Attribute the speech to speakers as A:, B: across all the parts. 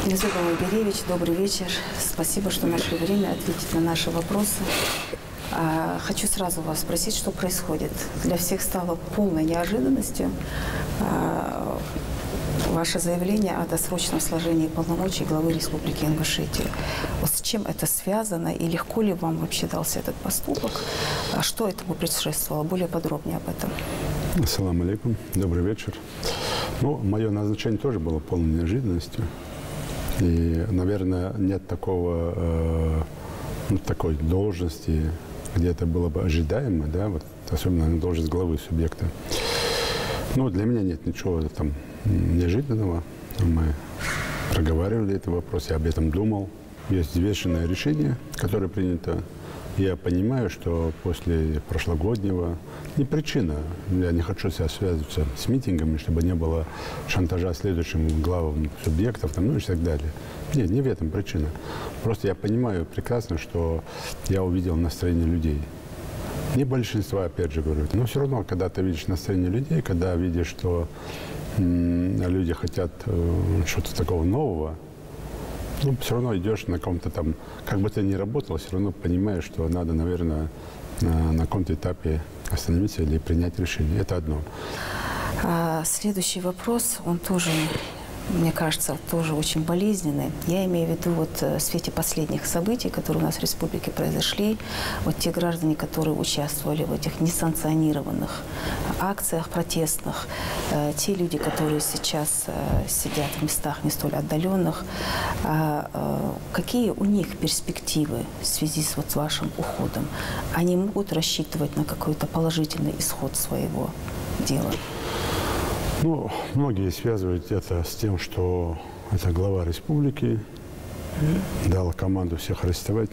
A: Незыгов Игоревич, добрый вечер. Спасибо, что нашли время ответить на наши вопросы. Хочу сразу вас спросить, что происходит. Для всех стало полной неожиданностью ваше заявление о досрочном сложении полномочий главы Республики Ингушетия. Вот с чем это связано и легко ли вам вообще дался этот поступок? Что этому предшествовало? Более подробнее об этом.
B: Ассаламу алейкум. Добрый вечер. Ну, мое назначение тоже было полной неожиданностью. И, наверное, нет такой должности, где это было бы ожидаемо, да, вот, особенно на должность главы субъекта. Но для меня нет ничего там неожиданного. Мы проговаривали этот вопрос, я об этом думал. Есть взвешенное решение, которое принято. Я понимаю, что после прошлогоднего не причина. Я не хочу себя связываться с митингами, чтобы не было шантажа следующим главам субъектов, там, ну и так далее. Нет, не в этом причина. Просто я понимаю прекрасно, что я увидел настроение людей. Не большинства, опять же говорю, но все равно, когда ты видишь настроение людей, когда видишь, что люди хотят что-то такого нового, ну, все равно идешь на каком-то там, как бы ты ни работал, все равно понимаешь, что надо, наверное, на каком-то этапе остановиться или принять решение. Это одно.
A: Следующий вопрос, он тоже, мне кажется, тоже очень болезненный. Я имею в виду вот в свете последних событий, которые у нас в республике произошли, вот те граждане, которые участвовали в этих несанкционированных акциях протестных, те люди, которые сейчас сидят в местах не столь отдаленных, какие у них перспективы в связи с вашим уходом? Они могут рассчитывать на какой-то положительный исход своего дела?
B: Ну, многие связывают это с тем, что это глава республики дал команду всех арестовать.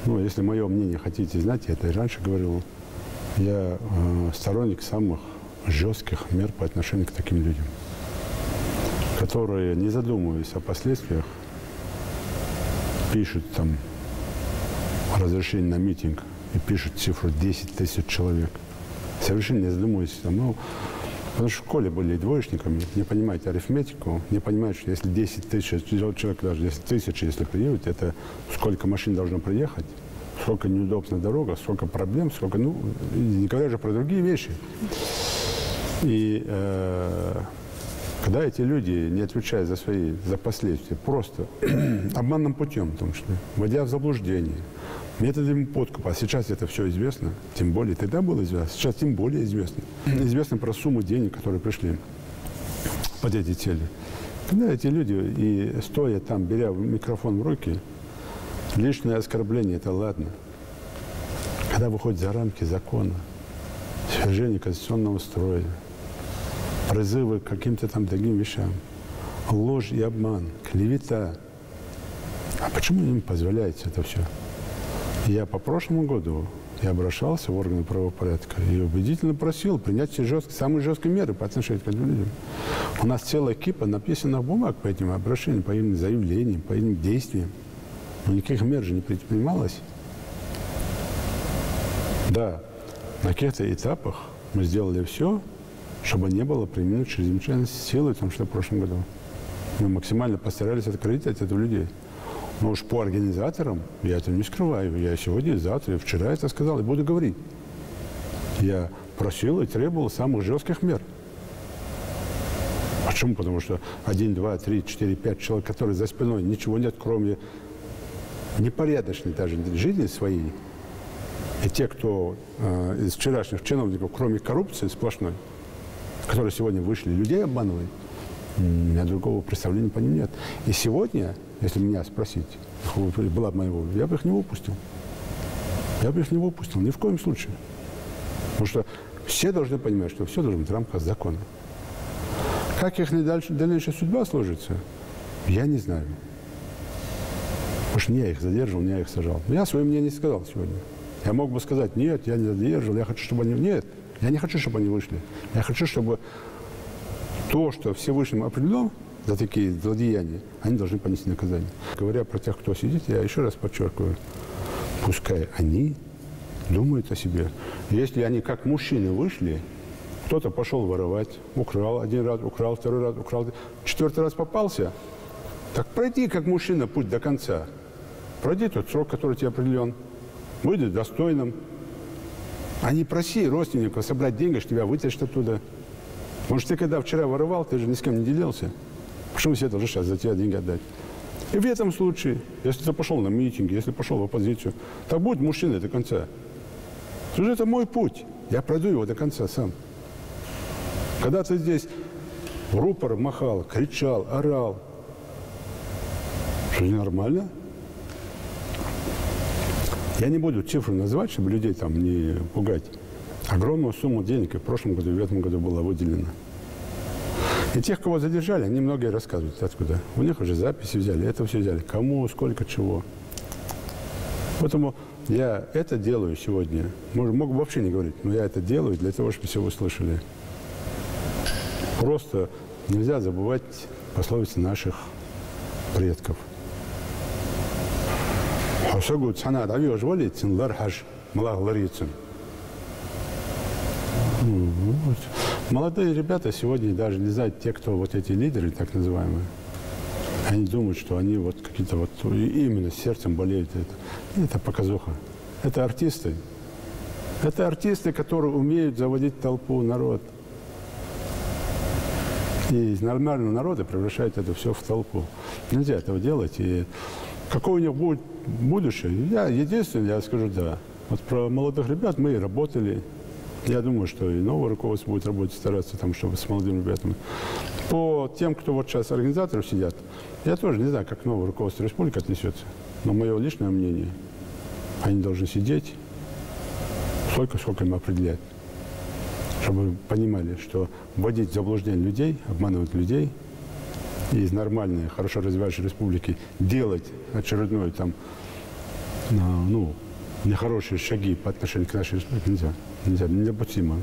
B: Ну, если мое мнение хотите знать, я это и раньше говорил, я сторонник самых жестких мер по отношению к таким людям, которые, не задумываясь о последствиях, пишут там разрешение на митинг и пишут цифру 10 тысяч человек. Совершенно не задумываясь там, ну, потому что в школе были двоечниками, не понимаете арифметику, не понимают, что если 10 тысяч человек, даже 10 тысяч, если приедут, это сколько машин должно приехать, сколько неудобств на дорогах, сколько проблем, сколько, ну, не говоря же про другие вещи. И когда эти люди, не отвечая за последствия, просто обманным путем, в том числе, вводя в заблуждение, методами подкупа, а сейчас это все известно, тем более, тогда было известно, сейчас тем более известно. Известно про сумму денег, которые пришли под эти цели. Когда эти люди, и стоя там, беря микрофон в руки, лишнее оскорбление, это ладно. Когда выходит за рамки закона, свержение конституционного строя, призывы к каким-то там другим вещам, ложь и обман, клевета. А почему им позволяется это все? Я по прошлому году обращался в органы правопорядка и убедительно просил принять все самые жесткие меры по отношению к этим людям. У нас целая кипа написана бумаг по этим обращениям, по этим заявлениям, по этим действиям. Но никаких мер же не предпринималось. Да, на каких-то этапах мы сделали все, чтобы не было применено чрезвычайной силы, в том числе в прошлом году. Мы максимально постарались открыть от этого людей. Но уж по организаторам я это не скрываю. Я сегодня, завтра, вчера это сказал и буду говорить. Я просил и требовал самых жестких мер. Почему? Потому что 1, 2, 3, 4, 5 человек, которые за спиной ничего нет, кроме непорядочной даже жизни своей. И те, кто из вчерашних чиновников, кроме коррупции сплошной, которые сегодня вышли, людей обманывают, у меня другого представления по ним нет. И сегодня, если меня спросить, была бы моя воля, я бы их не выпустил. Я бы их не выпустил, ни в коем случае. Потому что все должны понимать, что все должно быть в рамках закона. Как их дальнейшая судьба сложится, я не знаю. Потому что не я их задерживал, не я их сажал. Но я свое мнение сказал сегодня. Я мог бы сказать, нет, я не задерживал, я хочу, чтобы они... Нет, я не хочу, чтобы они вышли. Я хочу, чтобы то, что Всевышним определено за такие злодеяния, они должны понести наказание. Говоря про тех, кто сидит, я еще раз подчеркиваю, пускай они думают о себе. Если они как мужчины вышли, кто-то пошел воровать, украл один раз, украл второй раз, украл, четвертый раз попался, Так пройди как мужчина путь до конца. Пройди тот срок, который тебе определен. Будь достойным. А не проси родственников собрать деньги, что тебя вытащат оттуда. Может, ты когда вчера воровал, ты же ни с кем не делился. Почему все должны сейчас за тебя деньги отдать? И в этом случае, если ты пошел на митинги, если пошел в оппозицию, так будь мужчиной до конца. Слушай, это мой путь. Я пройду его до конца сам. Когда ты здесь в рупор махал, кричал, орал, что ненормально? Я не буду цифру называть, чтобы людей там не пугать. Огромную сумму денег и в прошлом году, и в этом году была выделена. И тех, кого задержали, они многие рассказывают, откуда. У них уже записи взяли, это все взяли. Кому, сколько, чего. Поэтому я это делаю сегодня. Мог бы вообще не говорить, но я это делаю для того, чтобы все услышали. Просто нельзя забывать пословицы наших предков. Молодые ребята сегодня даже не знают, те, кто вот эти лидеры, так называемые, они думают, что они вот какие-то вот именно сердцем болеют. Это показуха. Это артисты. Это артисты, которые умеют заводить толпу, народ. И из нормального народа превращают это все в толпу. Нельзя этого делать. И какое у них будет будущее? Единственное, я скажу, да. Вот про молодых ребят мы и работали. Я думаю, что и новое руководство будет работать, стараться, там, чтобы с молодыми ребятами. По тем, кто вот сейчас организаторов сидят, я тоже не знаю, как новое руководство республики отнесется. Но мое личное мнение, они должны сидеть сколько им определять. Чтобы вы понимали, что вводить в заблуждение людей, обманывать людей и из нормальной, хорошо развивающей республики делать очередной там, нехорошие шаги по отношению к нашей республике нельзя. Недопустимо.